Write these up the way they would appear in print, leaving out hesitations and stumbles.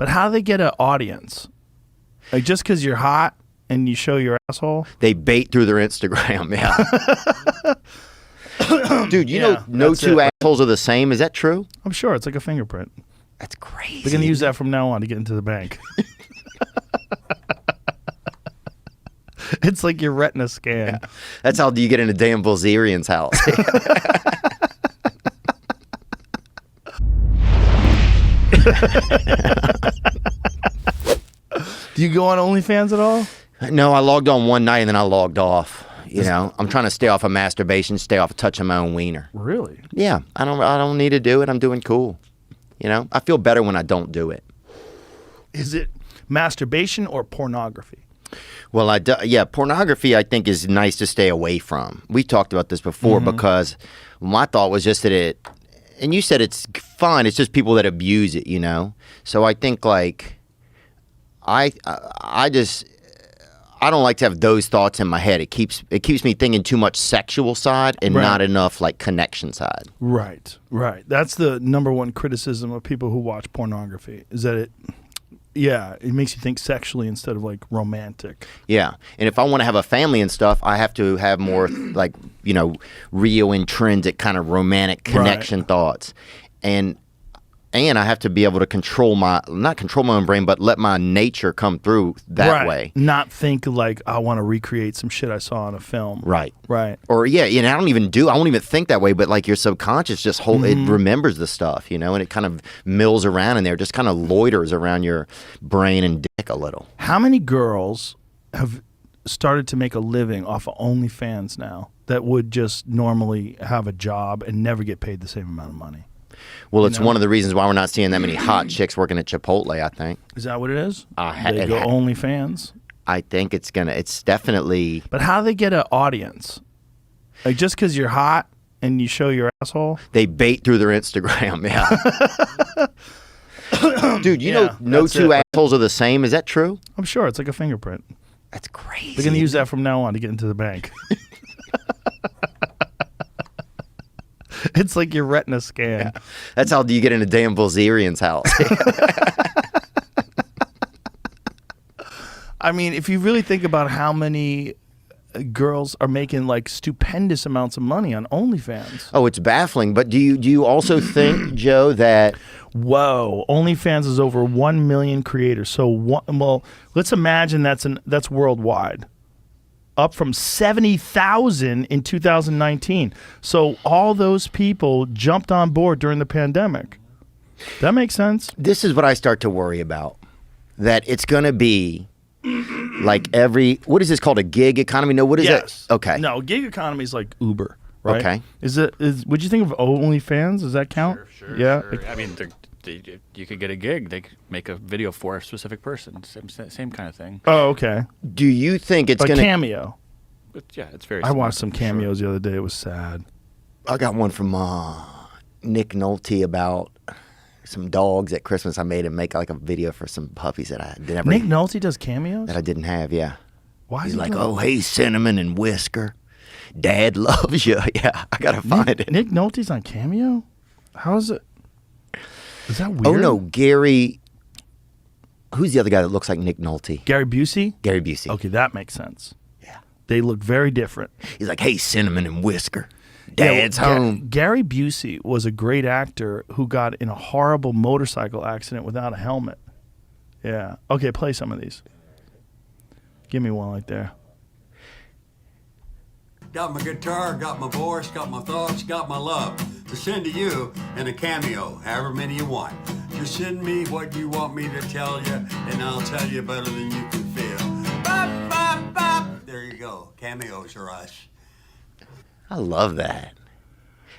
But how do they get an audience? Like just because you're hot and you show your asshole? They bait through their Instagram, yeah. Dude, you know no two assholes are the same. Is that true? I'm sure. It's like a fingerprint. That's crazy. They're going to use that from now on to get into the bank. It's like your retina scan. Yeah. That's how you get into Dan Bilzerian's house. Do you go on OnlyFans at all? No, I logged on one night and then I logged off. You know, I'm trying to stay off of masturbation, stay off of touching my own wiener. Really? Yeah, I don't need to do it. I'm doing cool. You know, I feel better when I don't do it. Is it masturbation or pornography? Well, yeah, pornography I think is nice to stay away from. We talked about this before because my thought was just that and you said it's fine. It's just people that abuse it, you know. So I think like I don't like to have those thoughts in my head. It keeps me thinking too much sexual side and not enough like connection side. Right. That's the number one criticism of people who watch pornography is that it makes you think sexually instead of like romantic. Yeah. And if I want to have a family and stuff, I have to have more like, you know, real intrinsic kind of romantic connection thoughts. And I have to be able to not control my own brain, but let my nature come through that way. Not think like, I want to recreate some shit I saw in a film. Right. Or you know, I won't even think that way, but like your subconscious just it remembers the stuff, you know, and it kind of mills around in there, just kind of loiters around your brain and dick a little. How many girls have started to make a living off of OnlyFans now that would just normally have a job and never get paid the same amount of money? Well, it's one of the reasons why we're not seeing that many hot chicks working at Chipotle, I think. Is that what it is? They go OnlyFans? I think it's definitely... But how do they get an audience? Like just because you're hot and you show your asshole? They bait through their Instagram, yeah. Dude, you know no two assholes are the same. Is that true? I'm sure. It's like a fingerprint. That's crazy. They're going to use that from now on to get into the bank. It's like your retina scan. Yeah. That's how you get into Dan Bilzerian's house. I mean, if you really think about how many girls are making like stupendous amounts of money on OnlyFans. Oh, it's baffling. But do you also think, Joe, that... Whoa, OnlyFans is over 1 million creators. So, well, let's imagine that's worldwide. Up from 70,000 in 2019. So all those people jumped on board during the pandemic. That makes sense. This is what I start to worry about. That it's going to be like what is this called? A gig economy? No, what is that? Okay. No, gig economy is like Uber, right? Okay. Would you think of OnlyFans? Does that count? Sure. Yeah. Sure. I mean, you could get a gig. They could make a video for a specific person. Same kind of thing. Oh, okay. Do you think it's going to... Cameo. But yeah, it's very I similar. watched some cameos the other day. It was sad. I got one from Nick Nolte about some dogs at Christmas. I made him make like a video for some puppies that I never... Nick Nolte does cameos? That I didn't have, yeah. Why He's like, oh, hey, Cinnamon and Whisker. Dad loves you. Yeah, I got to find it. Nick Nolte's on Cameo? How is it? Is that weird? Oh, no, Gary... Who's the other guy that looks like Nick Nolte? Gary Busey? Gary Busey. Okay, that makes sense. They look very different. He's like, hey, Cinnamon and Whisker. Dad's home. Gary Busey was a great actor who got in a horrible motorcycle accident without a helmet. Yeah. Okay, play some of these. Give me one right there. Got my guitar, got my voice, got my thoughts, got my love to send to you in a cameo, however many you want. Just send me what you want me to tell you, and I'll tell you better than you can feel. Bop, bop, bop. There you go. Cameos are us. I love that.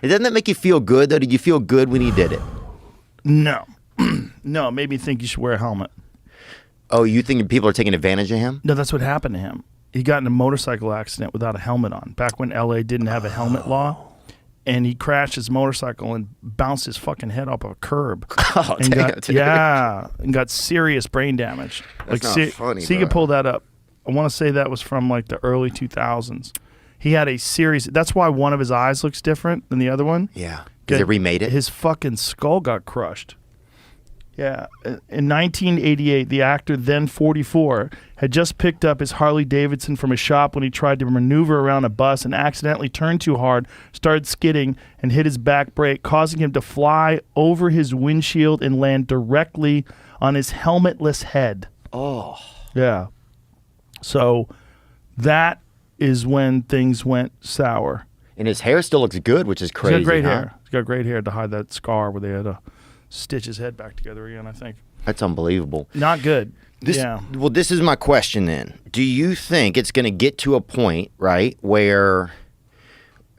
Doesn't that make you feel good, though? Did you feel good when he did it? No. No, it made me think you should wear a helmet. Oh, you think people are taking advantage of him? No, that's what happened to him. He got in a motorcycle accident without a helmet on, back when L.A. didn't have a helmet law. And he crashed his motorcycle and bounced his fucking head off a curb. Oh, and damn, got, dude. Yeah, and got serious brain damage. That's not funny, so you bro. can pull that up. I want to say that was from like the early 2000s. He had a series. That's why one of his eyes looks different than the other one. Yeah. Because they remade it? His fucking skull got crushed. Yeah. In 1988, the actor, then 44, had just picked up his Harley Davidson from a shop when he tried to maneuver around a bus and accidentally turned too hard, started skidding, and hit his back brake, causing him to fly over his windshield and land directly on his helmetless head. Oh. Yeah. So that is when things went sour. And his hair still looks good, which is crazy. He's got great huh? hair. He's got great hair to hide that scar where they had to stitch his head back together again, I think. That's unbelievable. Not good. Well, this is my question then. Do you think it's going to get to a point, right, where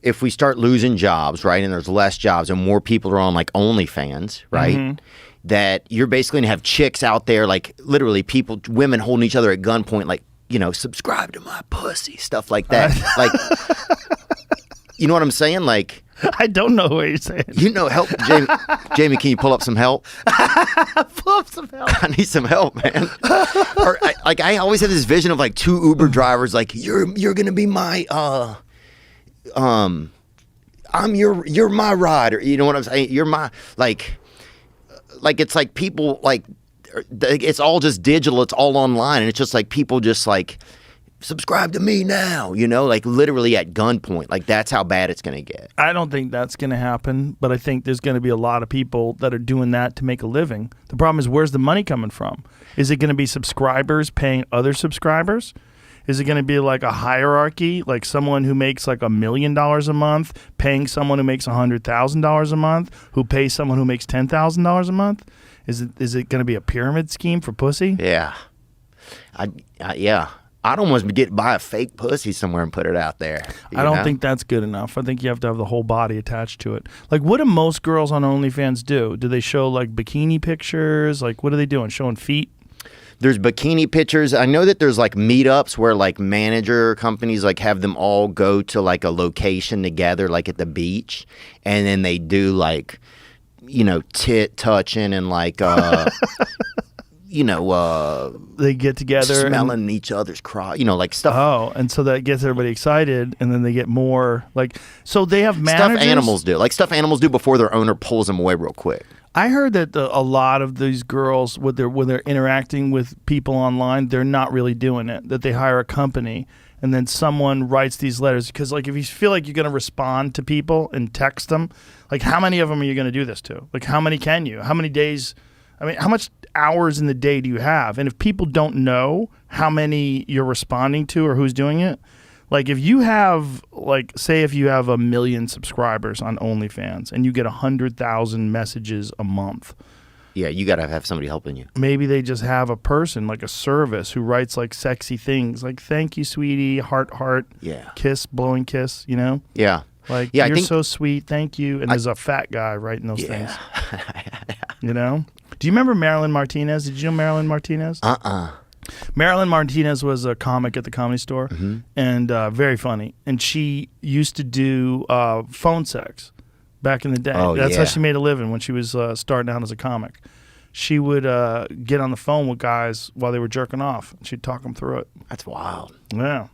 if we start losing jobs, right, and there's less jobs and more people are on like OnlyFans, right, that you're basically going to have chicks out there, like literally women holding each other at gunpoint, like, you know, subscribe to my pussy, stuff like that. Like, you know what I'm saying? Like, I don't know what you're saying. you know, help, Jamie. Jamie, can you pull up some help? Pull up some help. I need some help, man. Or I always have this vision of like two Uber drivers, like you're gonna be my you're my rider. You know what I'm saying? You're my like it's like people like it's all just digital. It's all online, and it's just like people just like subscribe to me now. You know, like literally at gunpoint. Like that's how bad it's gonna get. I don't think that's going to happen, but I think there's going to be a lot of people that are doing that to make a living. The problem is, where's the money coming from? Is it going to be subscribers paying other subscribers? Is it going to be like a hierarchy, like someone who makes like $1 million a month paying someone who makes $100,000 a month, who pays someone who makes $10,000 a month? Is it going to be a pyramid scheme for pussy? Yeah, yeah. I'd almost buy a fake pussy somewhere and put it out there. I don't think that's good enough. I think you have to have the whole body attached to it. Like, what do most girls on OnlyFans do? Do they show like bikini pictures? Like, what are they doing? Showing feet? There's bikini pictures. I know that there's like meetups where like manager companies like have them all go to like a location together, like at the beach, and then they do like, you know, tit touching and like you know, they get together smelling each other's crotch, you know, like stuff. Oh, and so that gets everybody excited, and then they get more like. So they have managers. Stuff animals do, like stuff animals do before their owner pulls them away real quick. I heard that a lot of these girls, when they're interacting with people online, they're not really doing it. That they hire a company, and then someone writes these letters. Because like if you feel like you're going to respond to people and text them, like how many of them are you going to do this to? Like how many can you? How many days? I mean, how much hours in the day do you have? And if people don't know how many you're responding to or who's doing it, like if you have, like, say if you have 1 million subscribers on OnlyFans and you get 100,000 messages a month. Yeah, you got to have somebody helping you. Maybe they just have a person, like a service, who writes like sexy things, like "Thank you, sweetie," heart, yeah, kiss, blowing kiss, you know? Yeah. Like, yeah, you're so sweet, thank you. And there's a fat guy writing those things. You know? Do you remember Marilyn Martinez? Did you know Marilyn Martinez? Marilyn Martinez was a comic at the Comedy Store, and very funny. And she used to do phone sex back in the day. Oh, That's yeah. how she made a living when she was starting out as a comic. She would get on the phone with guys while they were jerking off. And she'd talk them through it. That's wild. Yeah.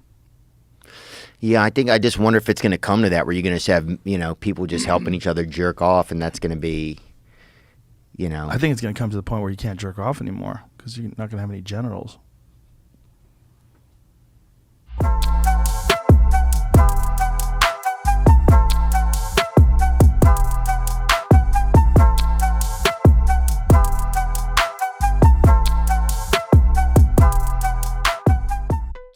Yeah, I just wonder if it's going to come to that where you're going to have, you know, people just helping each other jerk off, and that's going to be, you know. I think it's going to come to the point where you can't jerk off anymore because you're not going to have any genitals.